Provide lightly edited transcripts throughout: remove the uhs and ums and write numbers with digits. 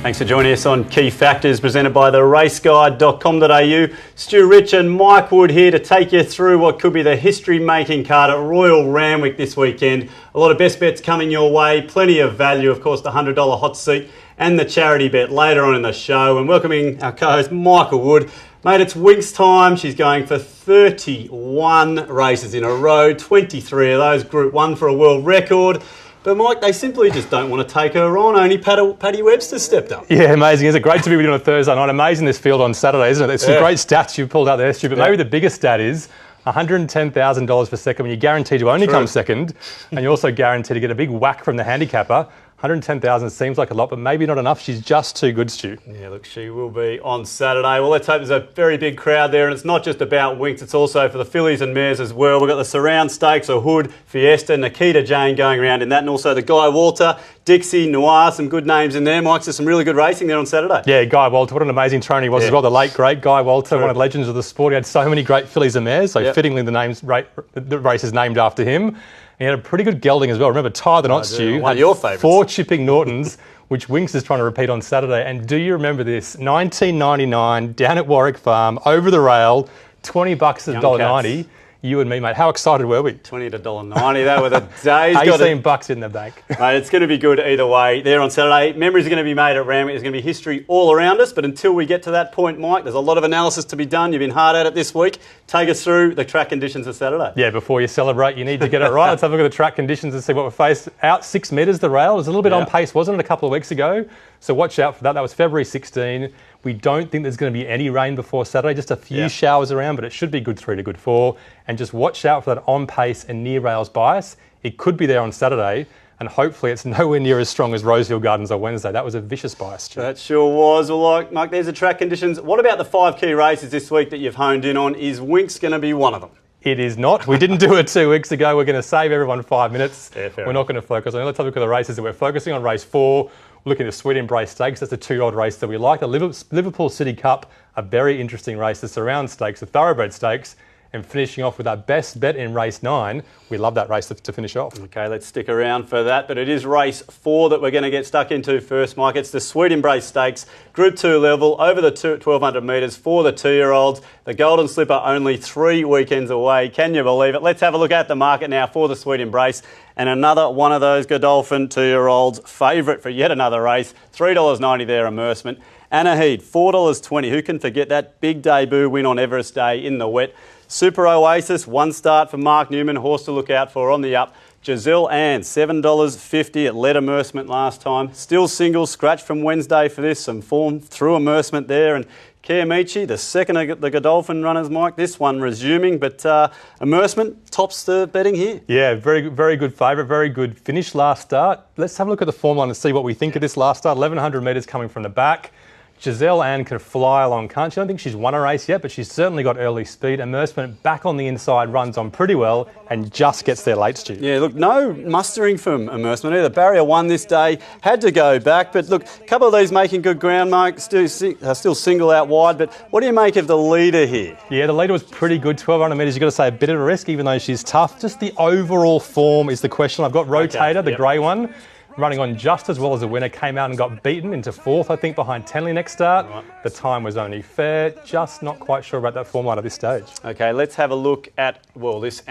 Thanks for joining us on Key Factors, presented by theraceguide.com.au. Stu Rich and Mike Wood here to take you through what could be the history-making card at Royal Randwick this weekend. A lot of best bets coming your way, plenty of value, of course, the $100 hot seat and the charity bet later on in the show. And welcoming our co-host, Michael Wood. Mate, it's WINX time. She's going for 31 races in a row, 23 of those Group 1 for a world record. But, Mike, they simply just don't want to take her on. Only Paddy Webster stepped up. Yeah, amazing. It's great to be with you on a Thursday night. Amazing this field on Saturday, isn't it? There's some great stats you've pulled out there, Stu. But maybe the biggest stat is $110,000 for second when you're guaranteed to only come second. And you're also guaranteed to get a big whack from the handicapper. 110,000 seems like a lot, but maybe not enough. She's just too good, Stu. Yeah, look, she will be on Saturday. Well, let's hope there's a very big crowd there, and it's not just about WINX, it's also for the fillies and mares as well. We've got the Surround Stakes, a Hood, Fiesta, Nikita Jane going around in that, and also the Guy Walter, Dixie, Noir, some good names in there. Mike, there's some really good racing there on Saturday. Yeah, Guy Walter, what an amazing trainer he was as well. The late, great Guy Walter, one of the legends of the sport. He had so many great fillies and mares, so fittingly the race is named after him. He had a pretty good gelding as well. Remember, Tie the Knot, Stu. One of your favourites. 4 Chipping Nortons, which WINX is trying to repeat on Saturday. And do you remember this? 1999, down at Warwick Farm, over the rail, $20 at $1.90. You and me, mate. How excited were we? $20 at $1.90. That were the days. $18 in the bank. Mate, it's going to be good either way. There on Saturday, memories are going to be made at Randwick. There's going to be history all around us. But until we get to that point, Mike, there's a lot of analysis to be done. You've been hard at it this week. Take us through the track conditions of Saturday. Yeah, before you celebrate, you need to get it right. Let's have a look at the track conditions and see what we're faced. Out 6 metres, the rail. It was a little bit on pace, wasn't it, a couple of weeks ago? So watch out for that. That was February 16. We don't think there's going to be any rain before Saturday, just a few showers around, but it should be good 3 to good 4. And just watch out for that on-pace and near-rails bias. It could be there on Saturday, and hopefully it's nowhere near as strong as Rosehill Gardens on Wednesday. That was a vicious bias, Stu. That sure was. Well, Mike, there's the track conditions. What about the 5 key races this week that you've honed in on? Is WINX going to be one of them? It is not. We didn't do it 2 weeks ago. We're going to save everyone 5 minutes. We're not going to focus on it. Let's have a look at the races that we're focusing on. Race 4. Looking at the Sweet Embrace Stakes, that's a 2-year-old race that we like. The Liverpool City Cup, a very interesting race. The Surround Stakes, the Thoroughbred Stakes, and finishing off with our best bet in race 9. We love that race to finish off. Okay, let's stick around for that. But it is race 4 that we're going to get stuck into first, Mike. It's the Sweet Embrace Stakes, Group 2 level, over the 1,200 metres for the 2-year-olds. The Golden Slipper only 3 weekends away. Can you believe it? Let's have a look at the market now for the Sweet Embrace. And another one of those Godolphin 2-year-olds, favourite for yet another race. $3.90 there, Immersement. Anaheed, $4.20. Who can forget that big debut win on Everest Day in the wet? Super Oasis, 1 start for Mark Newman, horse to look out for on the up. Giselle Ann, $7.50. It led Immersement last time. Still single, scratch from Wednesday for this. Some form through Immersement there. And Kiamichi, the second of the Godolphin runners, Mike. This one resuming, but Immersement tops the betting here. Yeah, very, very good favourite. Very good finish last start. Let's have a look at the form line and see what we think of this last start. 1,100 metres coming from the back. Giselle Ann can fly along, can't she? I don't think she's won a race yet, but she's certainly got early speed. Immersement back on the inside, runs on pretty well and just gets there late, Stu. Yeah, look, no mustering from Immersement either. Barrier 1 this day, had to go back. But look, a couple of these making good ground, Mark, still single out wide. But what do you make of the leader here? Yeah, the leader was pretty good. 1,200 metres, you've got to say a bit of a risk, even though she's tough. Just the overall form is the question. I've got Rotator, the grey one, running on just as well as the winner, came out and got beaten into 4th, I think, behind Tenley next start. The time was only fair. Just not quite sure about that form line at this stage. Okay, let's have a look at, well, this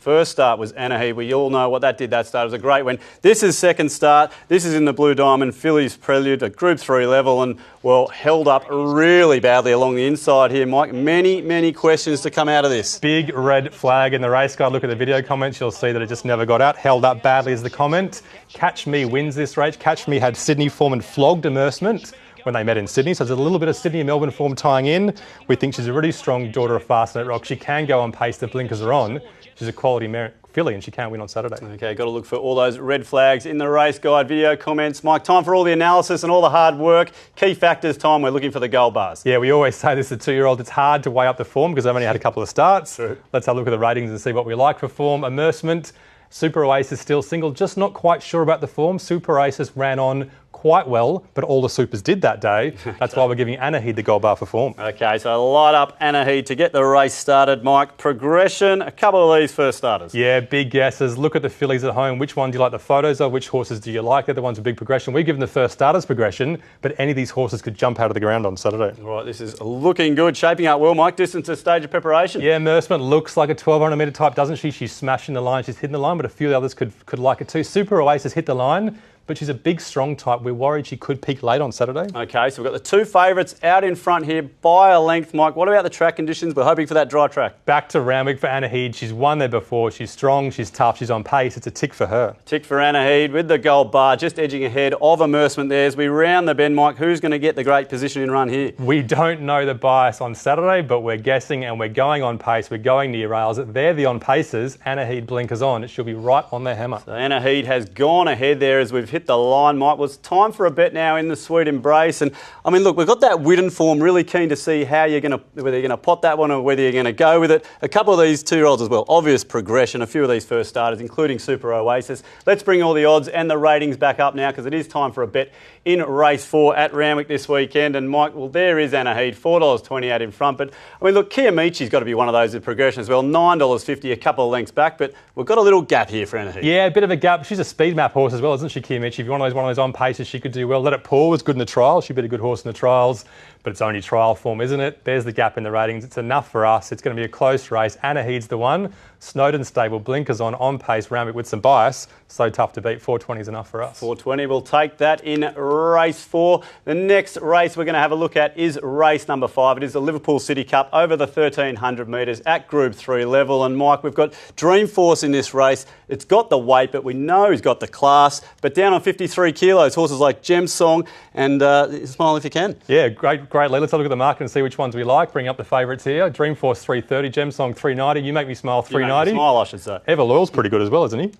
first start was Anaheed. We all know what that did that start. It was a great win. This is second start. This is in the Blue Diamond, Phillies Prelude, a Group 3 level, and, well, held up really badly along the inside here, Mike. Many questions to come out of this. Big red flag in the race guide. Look at the video comments. You'll see that it just never got out. Held up badly is the comment. Catch Me wins this race. Catch Me had Sydney form and flogged Immersement when they met in Sydney. So there's a little bit of Sydney and Melbourne form tying in. We think she's a really strong daughter of Fastnet Rock. She can go on pace. The blinkers are on. She's a quality filly and she can't win on Saturday. Okay, got to look for all those red flags in the race guide, video comments. Mike, time for all the analysis and all the hard work. Key factors time, we're looking for the gold bars. Yeah, we always say this to 2-year-olds. It's hard to weigh up the form because they've only had a couple of starts. True. Let's have a look at the ratings and see what we like for form. Immersement, Super Oasis still single, just not quite sure about the form. Super Oasis ran on quite well, but all the supers did that day. That's why we're giving Anahid the gold bar for form. Okay, so light up Anahid to get the race started. Mike, progression, a couple of these first starters. Yeah, big guesses. Look at the fillies at home. Which one do you like the photos of? Which horses do you like? They're the ones with big progression. We've given the first starters progression, but any of these horses could jump out of the ground on Saturday. All right, this is looking good, shaping up well, Mike. Distance to stage of preparation. Yeah, Mersman looks like a 1,200 metre type, doesn't she? She's smashing the line, she's hitting the line, but a few of the others could like it too. Super Oasis hit the line, but she's a big, strong type. We're worried she could peak late on Saturday. Okay, so we've got the two favourites out in front here by a length. Mike, what about the track conditions? We're hoping for that dry track. Back to Randwick for Anahid. She's won there before. She's strong, she's tough, she's on pace. It's a tick for her. Tick for Anahid with the gold bar, just edging ahead of Immersement there. As we round the bend, Mike, who's going to get the great position in run here? We don't know the bias on Saturday, but we're guessing and we're going on pace. We're going near rails. They're the on paces. Anahid blinkers on. It should be right on their hammer. So Anahid has gone ahead there as we've hit the line, Mike. Was time for a bet now in the Sweet Embrace. And I mean, look, we've got that Widden form. Really keen to see how whether you're going to pot that one or whether you're going to go with it. A couple of these 2-year-olds as well. Obvious progression. A few of these first starters, including Super Oasis. Let's bring all the odds and the ratings back up now because it is time for a bet in race 4 at Randwick this weekend. And Mike, well, there is Anahid, $4.20 out in front. But I mean, look, Kiamichi's got to be one of those with progression as well. $9.50, a couple of lengths back. But we've got a little gap here for Anahid. Yeah, a bit of a gap. She's a speed map horse as well, isn't she, Kiamichi? If you're one of those on paces, she could do well. Let It Pour was good in the trials. She'd be a good horse in the trials, but it's only trial form, isn't it? There's the gap in the ratings. It's enough for us. It's going to be a close race. Anahid's the one. Snowden stable, blinkers on pace, Randwick with some bias. So tough to beat. 420 is enough for us. 420, we'll take that in race 4. The next race we're going to have a look at is race number 5. It is the Liverpool City Cup over the 1,300 metres at Group 3 level. And Mike, we've got Dreamforce in this race. It's got the weight, but we know he's got the class. But down on 53 kilos, horses like Gem Song and Smile If You Can. Yeah, great lead. Let's have a look at the market and see which ones we like. Bring up the favourites here. Dreamforce 330, Gem Song 390. You Make Me Smile 390. Smile, I should say. Ever Loyal's pretty good as well, isn't he?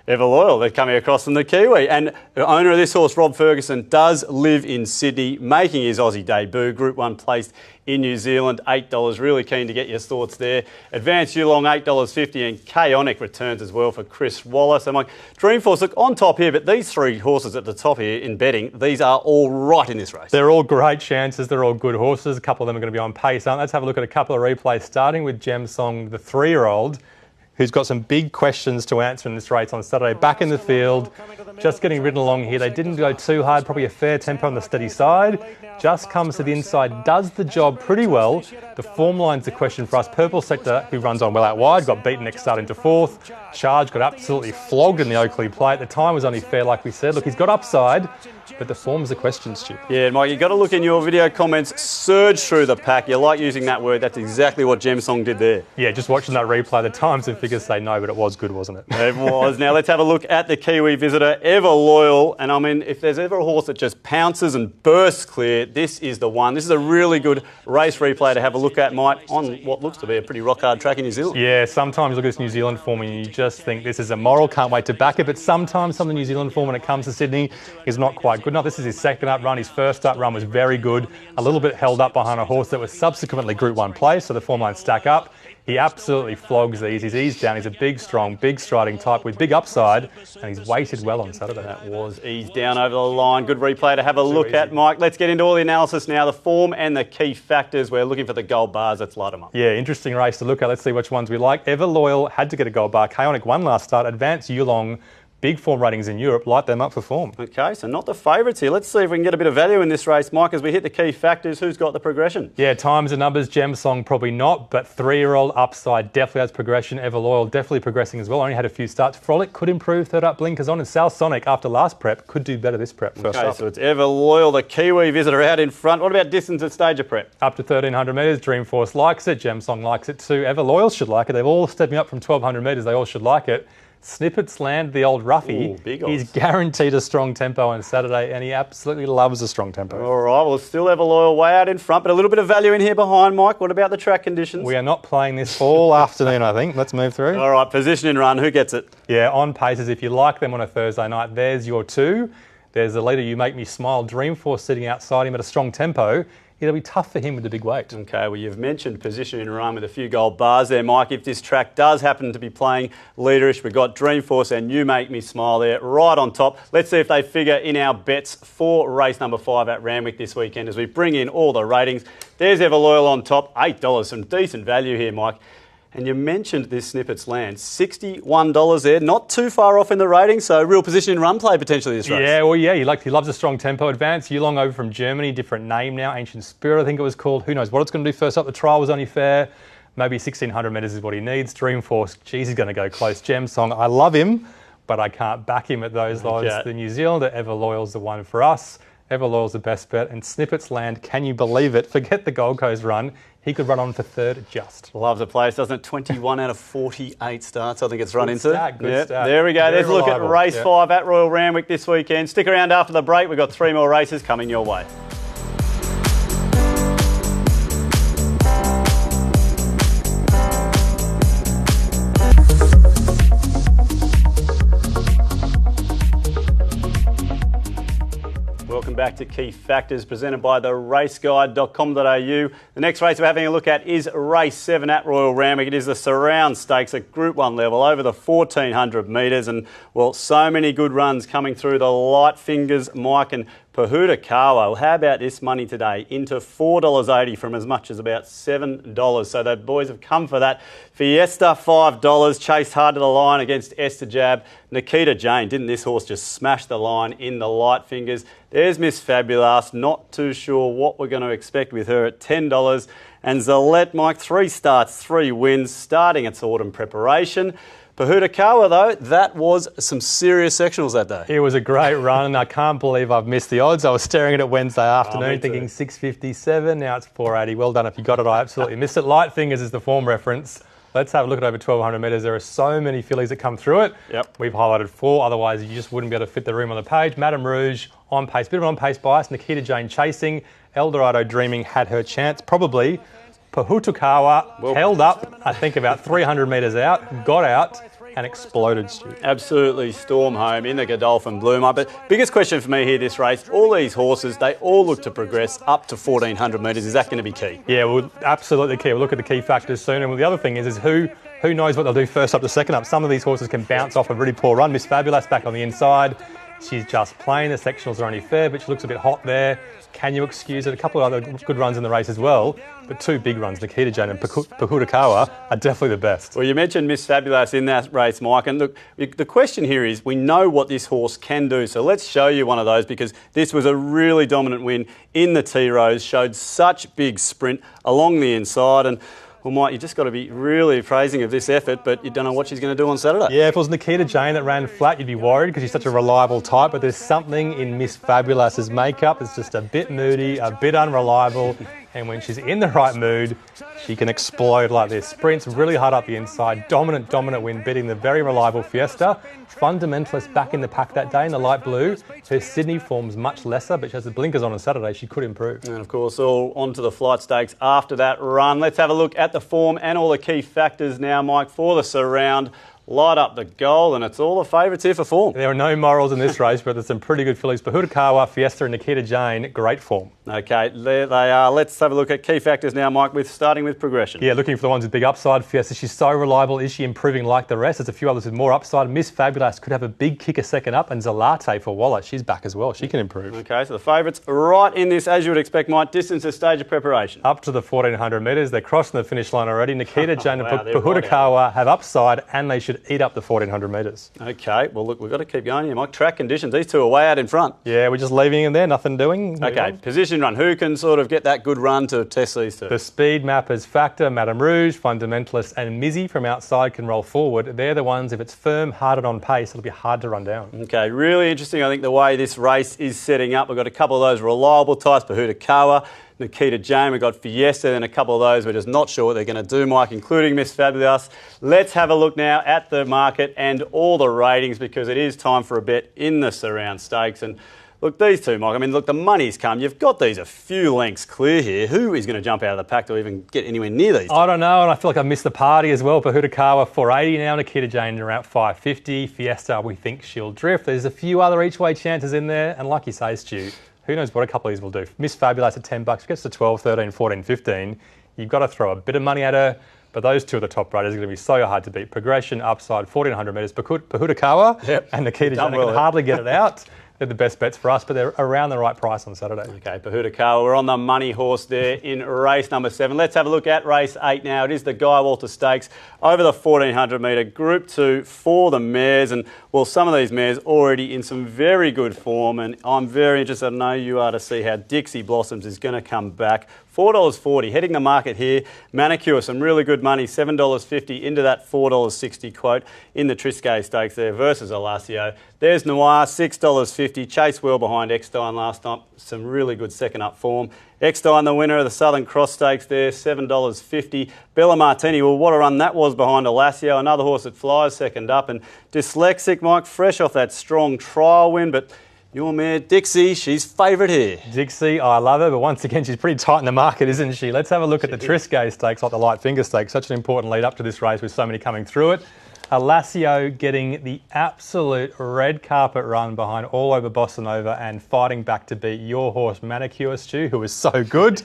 Ever Loyal, they're coming across from the Kiwi. And the owner of this horse, Rob Ferguson, does live in Sydney, making his Aussie debut. Group 1 placed in New Zealand, $8. Really keen to get your thoughts there. Advanced Yulong, $8.50, and Chaonic returns as well for Chris Wallace. And like Dreamforce, look, on top here, but these 3 horses at the top here in betting, these are all right in this race. They're all great chances. They're all good horses. A couple of them are going to be on pace, aren't they? Let's have a look at a couple of replays, starting with Gem Song, the 3-year-old, who's got some big questions to answer in this race on Saturday. Back in the field, just getting ridden along here. They didn't go too hard, probably a fair tempo on the steady side. Just comes to the inside, does the job pretty well. The form line's the question for us. Purple Sector, who runs on well out wide, got beaten next start into 4th. Charge got absolutely flogged in the Oakley Plate. The time was only fair, like we said. Look, he's got upside, but the form's the question, Stu. Yeah, Mike, you've got to look in your video comments, surge through the pack. You like using that word. That's exactly what Gem Song did there. Yeah, just watching that replay, the times and figures say no, but it was good, wasn't it? It was. Now let's have a look at the Kiwi visitor, Ever Loyal. And I mean, if there's ever a horse that just pounces and bursts clear, this is the one. This is a really good race replay to have a look at, Mike, on what looks to be a pretty rock-hard track in New Zealand. Yeah, sometimes you look at this New Zealand form and you just think this is immoral, can't wait to back it. But sometimes some of the New Zealand form when it comes to Sydney is not quite good enough. This is his second up run. His first up run was very good. A little bit held up behind a horse that was subsequently Group 1 placed, so the form lines stack up. He absolutely flogs these. He's eased down. He's a big, strong, big striding type with big upside, and he's weighted well on Saturday. That was eased down over the line. Good replay to have a look at, Mike. Let's get into all the analysis now, the form and the key factors. We're looking for the gold bars. Let's light them up. Yeah, interesting race to look at. Let's see which ones we like. Ever Loyal had to get a gold bar. Chaonic won last start. Advanced Yulong, big form ratings in Europe, light them up for form. Okay, so not the favourites here. Let's see if we can get a bit of value in this race, Mike, as we hit the key factors. Who's got the progression? Yeah, times and numbers, Gem Song probably not, but 3-year-old upside definitely has progression. Ever Loyal definitely progressing as well. Only had a few starts. Frolic could improve, third up, blinkers on, and South Sonic after last prep could do better this prep. First up. So it's Ever Loyal, the Kiwi visitor out in front. What about distance at stage of prep? Up to 1,300 metres, Dreamforce likes it, Gem Song likes it too. Ever Loyal should like it. They've all stepping up from 1,200 metres. They all should like it. Snippets land the old roughie. Ooh, he's guaranteed a strong tempo on Saturday, and he absolutely loves a strong tempo. All right, well, still Ever Loyal way out in front, but a little bit of value in here behind, Mike. What about the track conditions? We are not playing this all afternoon, I think. Let's move through. All right, position and run. Who gets it? Yeah, on paces. If you like them on a Thursday night, there's your 2. There's the leader, You Make Me Smile, Dreamforce sitting outside him at a strong tempo. it'll be tough for him with the big weight. Okay, well, you've mentioned position in run with a few gold bars there, Mike. If this track does happen to be playing leaderish, we've got Dreamforce and You Make Me Smile there right on top. Let's see if they figure in our bets for race number 5 at Randwick this weekend as we bring in all the ratings. There's Everloyal on top, $8. Some decent value here, Mike. And you mentioned this Snippets Land, $61 there, not too far off in the rating, so real position in run play potentially this race. Yeah, well, yeah, he loves a strong tempo advance. Yulong over from Germany, different name now, Ancient Spirit I think it was called. Who knows what it's going to do first up. The trial was only fair. Maybe 1,600 metres is what he needs. Dreamforce, geez, he's going to go close. Gem Song, I love him, but I can't back him at those odds. Okay. The New Zealander, Everloyal's the one for us. Everloyal's the best bet. And Snippets Land, can you believe it? Forget the Gold Coast run. He could run on for third just. Love the place, doesn't it? 21 out of 48 starts, I think it's run Good into. Start, good start. There we go. Very There's a look reliable. at race 5 at Royal Randwick this weekend. Stick around after the break. We've got 3 more races coming your way. Welcome back to Key Factors, presented by the raceguide.com.au. The next race we're having a look at is race 7 at Royal Randwick. It is the Surround Stakes at Group 1 level, over the 1,400 metres. And, well, so many good runs coming through. The Light Fingers, Mike and Pahuta Kawa. Well, how about this money today? Into $4.80 from as much as about $7. So the boys have come for that. Fiesta, $5. Chased hard to the line against Esther Jab. Nikita Jane, didn't this horse just smash the line in the Light Fingers? There's Miss Fabulous. Not too sure what we're going to expect with her at $10. And Zalette, Mike, 3 starts, 3 wins, starting its autumn preparation. Pahuta Kawa, though, that was some serious sectionals that day. It was a great run, and I can't believe I've missed the odds. I was staring at it Wednesday afternoon me too. thinking 657, now it's 480. Well done if you got it. I absolutely missed it. Light Fingers is the form reference. Let's have a look at over 1,200 metres. There are so many fillies that come through it. Yep. We've highlighted 4, otherwise you just wouldn't be able to fit the room on the page. Madame Rouge, on pace, bit of an on-pace bias. Nikita Jane chasing. Eldorado Dreaming had her chance, probably. Pahuta Kawa held up, I think about 300 metres out, got out, and exploded, Stu. Absolutely storm home in the Godolphin Bloomer. But biggest question for me here this race, all these horses, they all look to progress up to 1,400 metres. Is that going to be key? Yeah, well, absolutely key. We'll look at the key factors soon. And the other thing is who knows what they'll do first up to second up. Some of these horses can bounce off a really poor run. Miss Fabulous back on the inside. She's just playing. The sectionals are only fair, but she looks a bit hot there. Can you excuse it? A couple of other good runs in the race as well, but 2 big runs, Nikita Jane and Pahuta Kawa, are definitely the best. Well, you mentioned Miss Fabulous in that race, Mike, and look, the question here is, we know what this horse can do, so let's show you one of those, because this was a really dominant win in the T-Rose, showed such big sprint along the inside, and well, Mike, you just got to be really praising of this effort, but you don't know what she's going to do on Saturday. Yeah, if it was Nikita Jane that ran flat, you'd be worried because she's such a reliable type, but there's something in Miss Fabulous's makeup that's just a bit moody, a bit unreliable, and when she's in the right mood, she can explode like this. Sprints really hard up the inside, dominant win, beating the very reliable Fiesta. Fundamentalist back in the pack that day in the light blue. Her Sydney form's much lesser, but she has the blinkers on Saturday. She could improve. And of course, all onto the flight stakes after that run. Let's have a look at the form and all the key factors now, Mike, for the Surround. Light up the goal, and it's all the favourites here for form. There are no morals in this race, but there's some pretty good fillies. Pahuta Kawa, Fiesta and Nikita Jane, great form. Okay, there they are. Let's have a look at key factors now, Mike, starting with progression. Yeah, looking for the ones with big upside. Fiesta, she's so reliable. Is she improving like the rest? There's a few others with more upside. Miss Fabulous could have a big kicker second up, and Zalate for Waller, she's back as well. She can improve. Okay, so the favourites right in this, as you would expect, Mike. Distance to stage of preparation. Up to the 1,400 metres. They're crossing the finish line already. Nikita Jane and Wow, they're Pahuta right Kawa have upside, and they should eat up the 1,400 metres. Okay, well, look, we've got to keep going here, Mike. Track conditions, these two are way out in front. Yeah, we're just leaving them there, nothing doing. Okay, position run. Who can sort of get that good run to test these two? The speed mappers Factor, Madame Rouge, Fundamentalist and Mizzy from outside can roll forward. They're the ones, if it's firm, hard on pace, it'll be hard to run down. Okay, really interesting, I think, the way this race is setting up. We've got a couple of those reliable types, Pahuta Kawa, Nikita Jane, we've got Fiesta, and a couple of those we're just not sure what they're going to do, Mike, including Miss Fabulous. Let's have a look now at the market and all the ratings, because it is time for a bet in the Surround Stakes. And look, these two, Mike, I mean, look, the money's come. You've got these a few lengths clear here. Who is going to jump out of the pack to even get anywhere near these? I don't know, and I feel like I've missed the party as well. Pahuta Kawa, 480 now. Nikita Jane around 550. Fiesta, we think she'll drift. There's a few other each-way chances in there, and like you say, Stu, who knows what a couple of these will do. Miss Fabulous at $10, gets to 12, 13, 14, 15. You've got to throw a bit of money at her. But those two are the top raters are going to be so hard to beat. Progression, upside, 1,400 metres. Pahudakawa and Nikita Jana can hardly get it out. They're the best bets for us, but they're around the right price on Saturday. Okay, Pahudakawa, we're on the money horse there in race number 7. Let's have a look at race 8 now. It is the Guy Walter Stakes over the 1,400 metre Group 2 for the mares. And, well, some of these mares already in some very good form. And I'm very interested, I know you are, to see how Dixie Blossoms is going to come back. $4.40, heading the market here. Manicure, some really good money, $7.50 into that $4.60 quote in the Triscay Stakes there versus Alassio. There's Noir, $6.50. Chase well behind Eckstein last night. Some really good second up form. Eckstein, the winner of the Southern Cross Stakes there, $7.50. Bella Martini, well, what a run that was behind Alassio. Another horse that flies second up. And Dyslexic, Mike, fresh off that strong trial win, but your mare, Dixie, she's favourite here. Dixie, I love her, but once again, she's pretty tight in the market, isn't she? Let's have a look at the Triscay Stakes, like the Light Finger Stakes. Such an important lead up to this race with so many coming through it. Alassio getting the absolute red carpet run behind All Over Bossa Nova and fighting back to beat your horse, Manicure Stu, who was so good.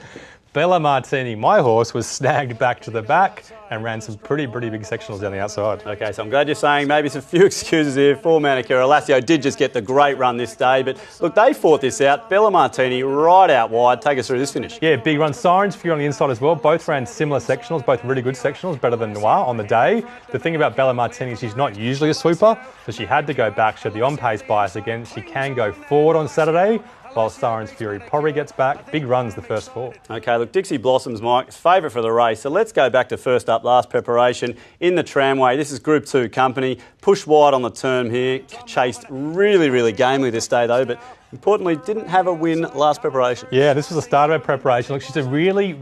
Bella Martini, my horse, was snagged back to the back and ran some pretty big sectionals down the outside. Okay, so I'm glad you're saying maybe some few excuses here for Manicure. Alassio did just get the great run this day, but look, they fought this out. Bella Martini right out wide. Take us through this finish. Yeah, big run. Sirens Fury on the inside as well. Both ran similar sectionals, both really good sectionals, better than Noir on the day. The thing about Bella Martini is she's not usually a sweeper, so she had to go back. She had the on-pace bias again. She can go forward on Saturday, while Sirens Fury probably gets back. Big runs the first 4. Okay, look, Dixie Blossoms, Mike, favourite for the race. So let's go back to first up, last preparation in the Tramway. This is Group 2 company. Push wide on the turn here. Chased really gamely this day, though, but importantly, didn't have a win last preparation. Yeah, this was the start of her preparation. Look, she's a really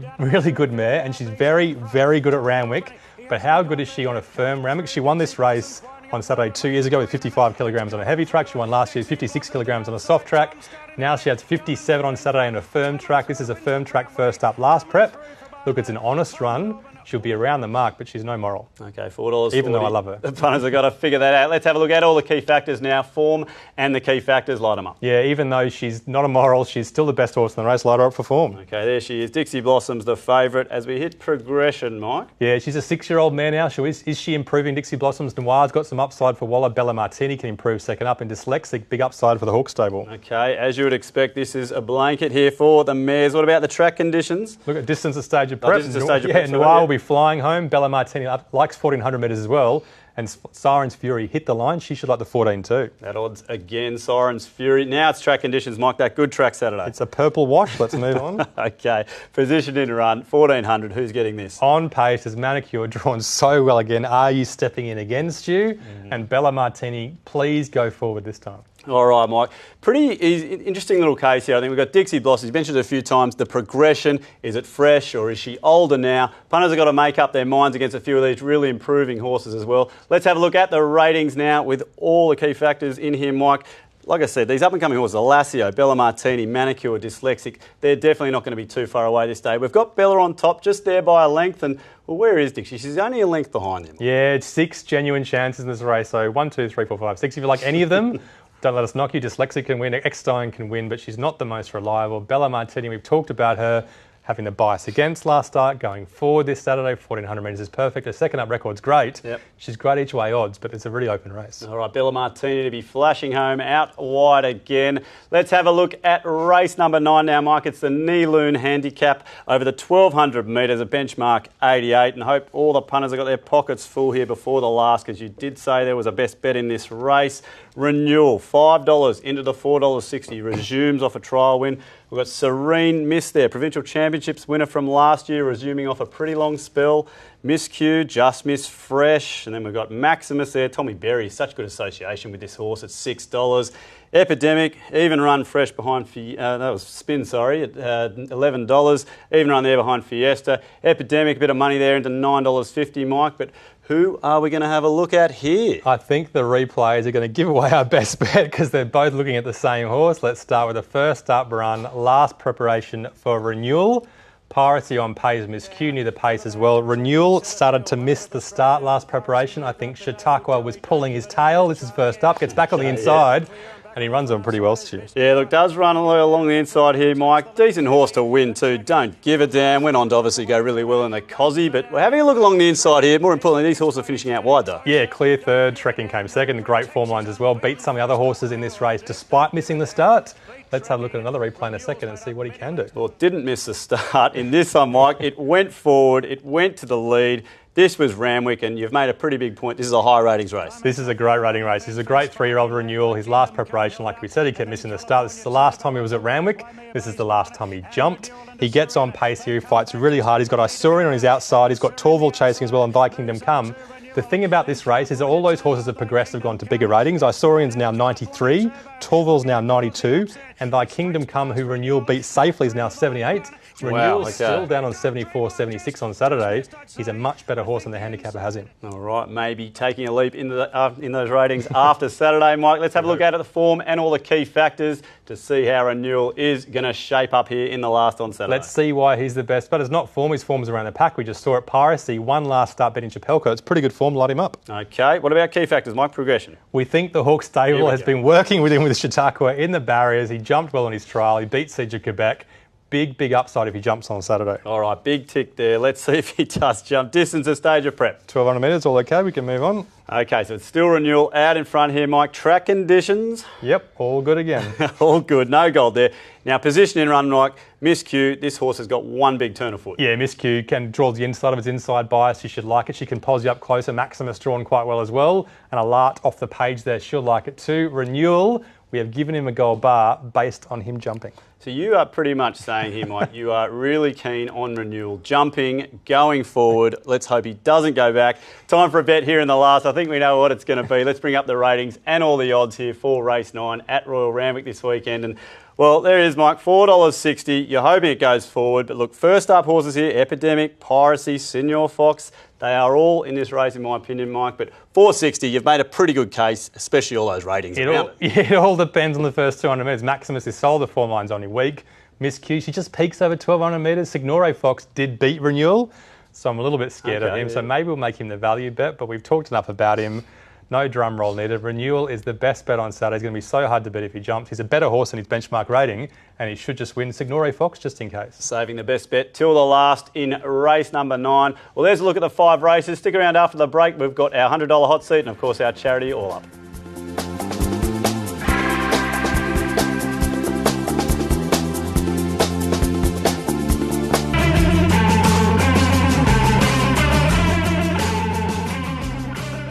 good mare, and she's very good at Randwick. But how good is she on a firm Randwick? She won this race on Saturday 2 years ago with 55 kilograms on a heavy track. She won last year 56 kilograms on a soft track. Now she has 57 on Saturday on a firm track. This is a firm track first up last prep. Look, it's an honest run. She'll be around the mark, but she's no moral. Okay, $4.40. Even though I love her. The punters have got to figure that out. Let's have a look at all the key factors now. Form and the key factors. Light them up. Yeah, even though she's not a moral, she's still the best horse in the race. Light her up for form. Okay, there she is. Dixie Blossoms, the favourite. As we hit progression, Mike. Yeah, she's a 6-year-old mare now. Is she improving? Dixie Blossoms. Noir's got some upside for Waller. Bella Martini can improve second up. And Dyslexic, big upside for the Hawk stable. Okay, as you would expect, this is a blanket here for the mares. What about the track conditions? Look at distance of stage of prep. Prep. Noir will be flying home. Bella Martini likes 1,400 metres as well. And Sirens Fury hit the line. She should like the 14-2. That odds again, Sirens Fury. Now it's track conditions, Mike. That good track Saturday. It's a purple wash. Let's move on. Okay. Position in run, 1,400. Who's getting this? On pace is Manicure, drawn so well again. Are you stepping in against you? And Bella Martini, please go forward this time. All right, Mike. Pretty easy, interesting little case here. I think we've got Dixie Blossoms. You mentioned it a few times. The progression, is it fresh or is she older now? Punters have got to make up their minds against a few of these really improving horses as well. Let's have a look at the ratings now with all the key factors in here, Mike. Like I said, these up-and-coming horses, Alassio, Bella Martini, Manicure, Dyslexic, they're definitely not going to be too far away this day. We've got Bella on top, just there by a length, and, well, where is Dixie? She's only a length behind him. Yeah, it's 6 genuine chances in this race, so 1, 2, 3, 4, 5, 6. If you like any of them, don't let us knock you. Dyslexic can win, Eckstein can win, but she's not the most reliable. Bella Martini, we've talked about her having the bias against last start, going forward this Saturday, 1,400 metres is perfect. Her second up record's great. Yep. She's great each way odds, but it's a really open race. All right, Bella Martini to be flashing home out wide again. Let's have a look at race number 9 now, Mike. It's the Kneeloon Handicap over the 1,200 metres, a benchmark 88, and hope all the punters have got their pockets full here before the last, because you did say there was a best bet in this race. Renewal, $5 into the $4.60, resumes off a trial win. We've got Serene Miss there, Provincial Championships winner from last year, resuming off a pretty long spell. Miss Q, Just Miss Fresh, and then we've got Maximus there. Tommy Berry, such good association with this horse at $6. Epidemic, even run fresh behind, that was Spin, sorry, at $11. Even run there behind Fiesta. Epidemic, a bit of money there into $9.50, Mike, but who are we going to have a look at here? I think the replays are going to give away our best bet because they're both looking at the same horse. Let's start with the first up run, last preparation for Renewal. Piracy on pace, Miss Q near the pace as well. Renewal started to miss the start last preparation. I think Chautauqua was pulling his tail. This is first up, gets back on the inside. And he runs on pretty well, Stu. Yeah, look, does run along the inside here, Mike. Decent horse to win too. Don't give a damn. Went on to obviously go really well in the Cozzy, but we're having a look along the inside here. More importantly, these horses are finishing out wide though. Yeah, clear third. Trekking came second. Great form lines as well. Beat some of the other horses in this race despite missing the start. Let's have a look at another replay in a second and see what he can do. Well, it didn't miss the start in this one, Mike. It went forward. It went to the lead. This was Randwick, and you've made a pretty big point. This is a high ratings race. This is a great rating race. He's a great 3-year-old renewal. His last preparation, like we said, he kept missing the start. This is the last time he was at Randwick. This is the last time he jumped. He gets on pace here. He fights really hard. He's got Isaurian on his outside. He's got Torval chasing as well and Thy Kingdom Come. The thing about this race is that all those horses have progressed, have gone to bigger ratings. Isaurian's now 93, Torval's now 92, and Thy Kingdom Come, who Renewal beat safely, is now 78. Renewal's still down on 74, 76 on Saturday. He's a much better horse than the handicapper has him. All right, maybe taking a leap in those ratings after Saturday, Mike. Let's have a look at the form and all the key factors to see how Renewal is going to shape up here in the last on Saturday. Let's see why he's the best, but it's not form. His form's around the pack. We just saw it. Piracy, one last start betting Chapelco. It's pretty good form. Light him up. Okay, what about key factors, Mike? Progression. We think the Hawk stable has been working with him with Chautauqua in the barriers. He jumped well on his trial. He beat Siege of Quebec. Big upside if he jumps on Saturday. All right, big tick there. Let's see if he does jump. Distance, a stage of prep. 1,200 metres, all okay. We can move on. Okay, so it's still Renewal out in front here, Mike. Track conditions. Yep, all good again. All good, no gold there. Now, position in run, Mike. Miss Q, this horse has got one big turn of foot. Yeah, Miss Q can draw the inside of his inside bias. You should like it. She can pose you up closer. Maximus drawn quite well as well. And Alert off the page there, she'll like it too. Renewal, we have given him a gold bar based on him jumping. So you are pretty much saying here, Mike, you are really keen on Renewal jumping, going forward. Let's hope he doesn't go back. Time for a bet here in the last. I think we know what it's going to be. Let's bring up the ratings and all the odds here for race 9 at Royal Randwick this weekend. And well, there it is, Mike, $4.60. You're hoping it goes forward. But look, first up horses here, Epidemic, Piracy, Senior Fox. They are all in this race, in my opinion, Mike. But $4.60, you've made a pretty good case, especially all those ratings. It all depends on the first 200 metres. Maximus is sold, the form line's only weak. Miss Q, she just peaks over 1,200 metres. Signore Fox did beat Renewal, so I'm a little bit scared of him. Yeah. So maybe we'll make him the value bet, but we've talked enough about him. No drum roll needed. Renewal is the best bet on Saturday. He's going to be so hard to bet if he jumps. He's a better horse than his benchmark rating, and he should just win. Signore Fox, just in case. Saving the best bet till the last in race number 9. Well, there's a look at the 5 races. Stick around after the break. We've got our $100 hot seat and, of course, our charity all up.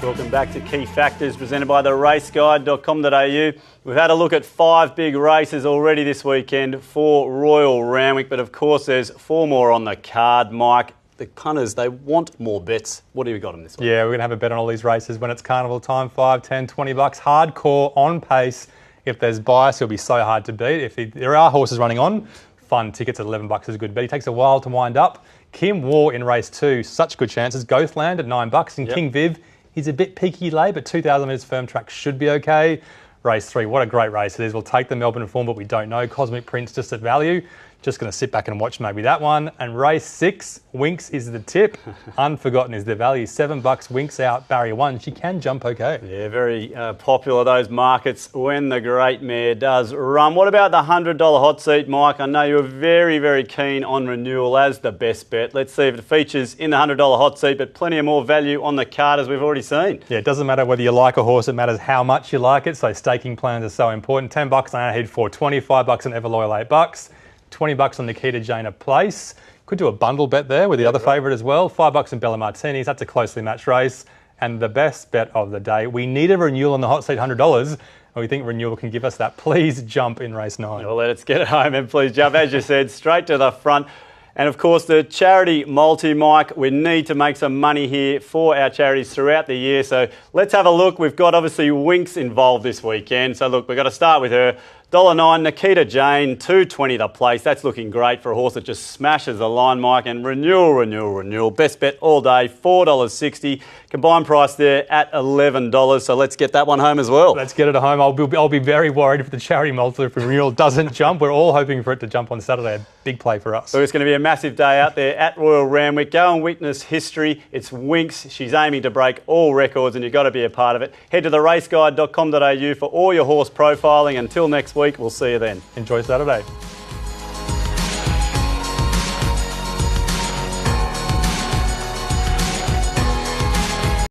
Welcome back to Key Factors, presented by theraceguide.com.au. We've had a look at 5 big races already this weekend for Royal Randwick, but of course there's 4 more on the card, Mike. The punters, they want more bets. What have you got them this week? Yeah, we're going to have a bet on all these races when it's carnival time, 5, 10, 20 bucks. Hardcore, on pace. If there's bias, it'll be so hard to beat. If there are horses running on, fun tickets at 11 bucks is a good bet. He takes a while to wind up. Kim War in race 2, such good chances. Ghostland at 9 bucks, and King Viv, he's a bit peaky late, but 2,000 metres firm track should be okay. Race 3, what a great race it is. We'll take the Melbourne form, but we don't know. Cosmic Prince just at value. Just going to sit back and watch maybe that one. And race 6, WINX is the tip. Unforgotten is the value. $7, WINX out, barrier 1. She can jump okay. Yeah, very popular, those markets, when the great mare does run. What about the $100 hot seat, Mike? I know you're very, very keen on Renewal as the best bet. Let's see if it features in the $100 hot seat, but plenty of more value on the card as we've already seen. Yeah, it doesn't matter whether you like a horse, it matters how much you like it. So staking plans are so important. $10 on Head 4, $25 on Everloyal, $8. $20 on Nikita Jane Place. Could do a bundle bet there with the other favourite as well. $5 in Bella Martinis. That's a closely matched race. And the best bet of the day. We need a Renewal on the hot seat, $100. And we think Renewal can give us that. Please jump in race 9. Well, let's get it home and please jump, as you said, straight to the front. And of course, the charity multi, Mike, we need to make some money here for our charities throughout the year. So let's have a look. We've got obviously WINX involved this weekend. So look, we've got to start with her. $1.09, Nikita Jane, $2.20 the place. That's looking great for a horse that just smashes the line, Mike. And renewal. Best bet all day, $4.60. Combined price there at $11. So let's get that one home as well. Let's get it home. I'll be very worried if the charity multiple for renewal doesn't jump. We're all hoping for it to jump on Saturday. A big play for us. So it's going to be a massive day out there at Royal Randwick. Go and witness history. It's WINX. She's aiming to break all records and you've got to be a part of it. Head to theRaceGuide.com.au for all your horse profiling. Until next week, we'll see you then. Enjoy Saturday.